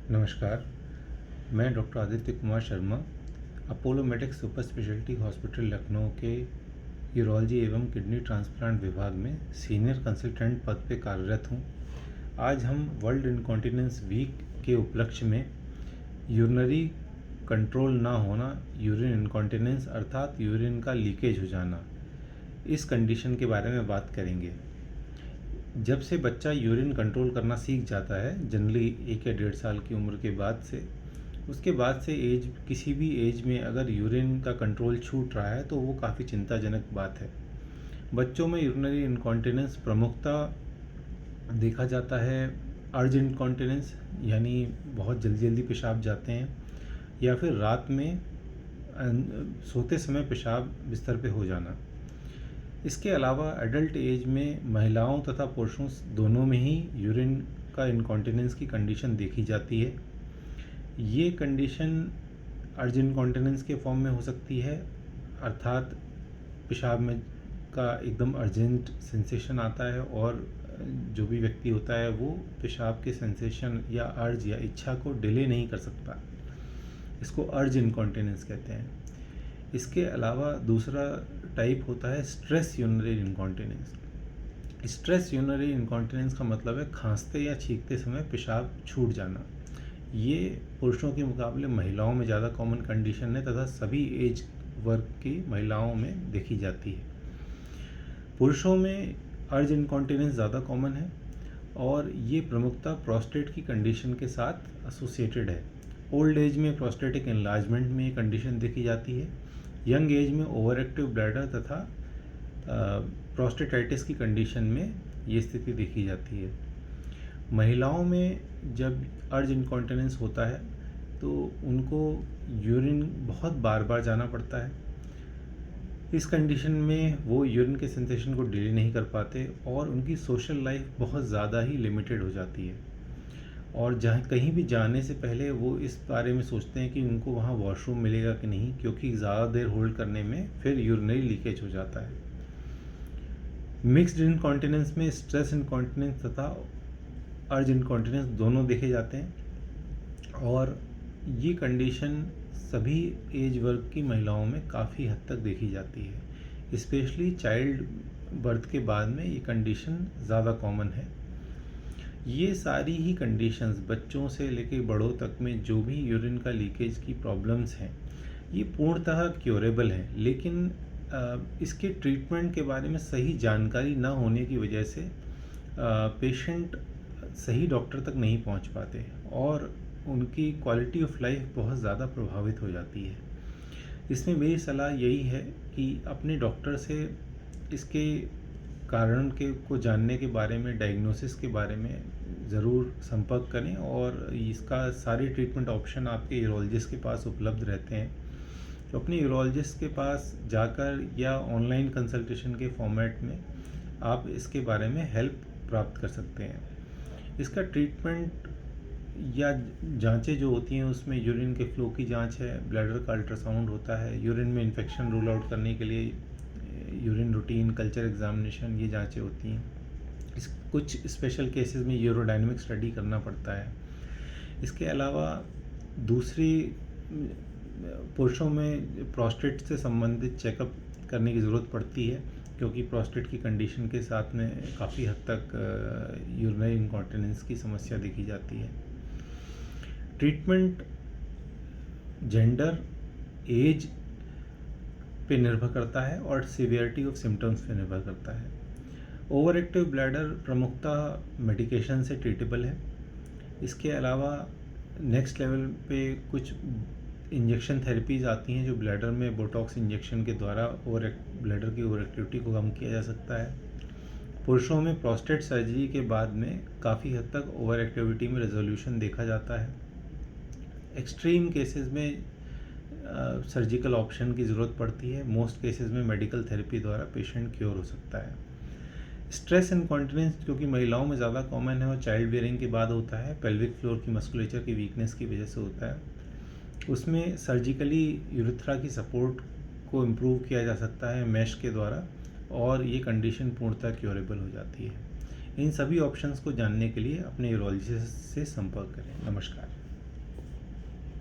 नमस्कार, मैं doctor Aditya Kumar Sharma, Apollo medics super speciality hospital Lucknow के यूरोलॉजी एवं किडनी ट्रांसप्लांट विभाग में सीनियर कंसल्टेंट पद पे कार्यरत हूँ। आज हम वर्ल्ड इनकॉन्टिनेंस वीक के उपलक्ष्य में यूरिनरी कंट्रोल ना होना, यूरिन इनकॉन्टिनेंस अर्थात यूरिन का लीकेज हो जाना, इस कंडीशन के बारे में बात करेंगे। जब से बच्चा यूरिन कंट्रोल करना सीख जाता है, जनरली 1 या 1.5 साल की उम्र के बाद से, उसके बाद से किसी भी एज में अगर यूरिन का कंट्रोल छूट रहा है तो वो काफ़ी चिंताजनक बात है। बच्चों में यूरिनरी इनकॉन्टिनेंस प्रमुखतः देखा जाता है अर्ज इनकॉन्टिनेंस, यानी बहुत जल्दी जल्दी पेशाब जाते हैं, या फिर रात में सोते समय पेशाब बिस्तर पे हो जाना। इसके अलावा एडल्ट एज में महिलाओं तथा पुरुषों दोनों में ही यूरिन का इनकॉन्टिनेंस की कंडीशन देखी जाती है। ये कंडीशन अर्ज इनकॉन्टिनेंस के फॉर्म में हो सकती है, अर्थात पेशाब में का एकदम अर्जेंट सेंसेशन आता है और जो भी व्यक्ति होता है वो पेशाब के सेंसेशन या अर्ज या इच्छा को डिले नहीं कर सकता। इसको अर्ज इनकॉन्टिनेंस कहते हैं। इसके अलावा दूसरा टाइप होता है stress urinary incontinence. Stress urinary incontinence का मतलब है खांसते या छींकते समय पेशाब छूट जाना। ये पुरुषों के मुकाबले महिलाओं में ज़्यादा कॉमन कंडीशन है तथा सभी एज वर्ग की महिलाओं में देखी जाती है। पुरुषों में अर्ज इनकॉन्टिनेंस ज़्यादा कॉमन है और ये प्रमुखतः प्रोस्टेट की कंडीशन के साथ एसोसिएटेड है। ओल्ड एज में प्रोस्टेटिक एनलार्जमेंट में ये कंडीशन देखी जाती है। यंग एज में ओवर एक्टिव ब्लैडर तथा प्रोस्टेटाइटिस की कंडीशन में ये स्थिति देखी जाती है। महिलाओं में जब अर्ज इनकॉन्टिनेंस होता है तो उनको यूरिन बहुत बार बार जाना पड़ता है। इस कंडीशन में वो यूरिन के सेंसेशन को डिले नहीं कर पाते और उनकी सोशल लाइफ बहुत ज़्यादा ही लिमिटेड हो जाती है, और जहाँ कहीं भी जाने से पहले वो इस बारे में सोचते हैं कि उनको वहाँ वॉशरूम मिलेगा कि नहीं, क्योंकि ज़्यादा देर होल्ड करने में फिर यूरिनरी लीकेज हो जाता है। मिक्स्ड इनकॉन्टिनेंस में स्ट्रेस इनकॉन्टिनेंस तथा अर्ज इनकॉन्टिनेंस दोनों देखे जाते हैं और ये कंडीशन सभी एज वर्ग की महिलाओं में काफ़ी हद तक देखी जाती है। स्पेशली चाइल्ड बर्थ के बाद में ये कंडीशन ज़्यादा कॉमन है। ये सारी ही कंडीशंस बच्चों से लेकर बड़ों तक में जो भी यूरिन का लीकेज की प्रॉब्लम्स हैं, ये पूर्णतः क्योरेबल हैं, लेकिन इसके ट्रीटमेंट के बारे में सही जानकारी ना होने की वजह से पेशेंट सही डॉक्टर तक नहीं पहुंच पाते और उनकी क्वालिटी ऑफ लाइफ बहुत ज़्यादा प्रभावित हो जाती है। इसमें मेरी सलाह यही है कि अपने डॉक्टर से इसके कारण को जानने के बारे में, डायग्नोसिस के बारे में ज़रूर संपर्क करें और इसका सारे ट्रीटमेंट ऑप्शन आपके यूरोलॉजिस्ट के पास उपलब्ध रहते हैं। तो अपने यूरोलॉजिस्ट के पास जाकर या ऑनलाइन कंसल्टेशन के फॉर्मेट में आप इसके बारे में हेल्प प्राप्त कर सकते हैं। इसका ट्रीटमेंट या जांचें जो होती हैं उसमें यूरिन के फ्लो की जांच है, ब्लैडर का अल्ट्रासाउंड होता है, यूरिन में इन्फेक्शन रूल आउट करने के लिए यूरिन रूटीन, कल्चर एग्जामिनेशन, ये जांचें होती हैं। कुछ स्पेशल केसेस में यूरोडायनेमिक स्टडी करना पड़ता है। इसके अलावा दूसरी पुरुषों में प्रोस्टेट से संबंधित चेकअप करने की ज़रूरत पड़ती है, क्योंकि प्रोस्टेट की कंडीशन के साथ में काफ़ी हद तक यूरिनरी इनकॉन्टिनेंस की समस्या देखी जाती है। ट्रीटमेंट जेंडर, एज पे निर्भर करता है और सीवियरिटी ऑफ सिम्टम्स पे निर्भर करता है। ओवर एक्टिव ब्लैडर प्रमुखतः मेडिकेशन से ट्रीटेबल है। इसके अलावा नेक्स्ट लेवल पे कुछ इंजेक्शन थेरेपीज़ आती हैं जो ब्लैडर में बोटॉक्स इंजेक्शन के द्वारा ब्लैडर की ओवर एक्टिविटी को कम किया जा सकता है। पुरुषों में प्रोस्टेट सर्जरी के बाद में काफ़ी हद तक ओवर एक्टिविटी में रेजोल्यूशन देखा जाता है। एक्सट्रीम केसेस में सर्जिकल ऑप्शन की ज़रूरत पड़ती है। मोस्ट केसेस में मेडिकल थेरेपी द्वारा पेशेंट क्योर हो सकता है। स्ट्रेस इनकॉन्टिनेंस क्योंकि महिलाओं में ज़्यादा कॉमन है और चाइल्ड बियरिंग के बाद होता है, पेल्विक फ्लोर की मस्कुलेचर की वीकनेस की वजह से होता है, उसमें सर्जिकली यूरेथ्रा की सपोर्ट को इम्प्रूव किया जा सकता है मैश के द्वारा और ये कंडीशन पूर्णतः क्योरेबल हो जाती है। इन सभी ऑप्शंस को जानने के लिए अपने यूरोलॉजिस्ट से संपर्क करें। नमस्कार।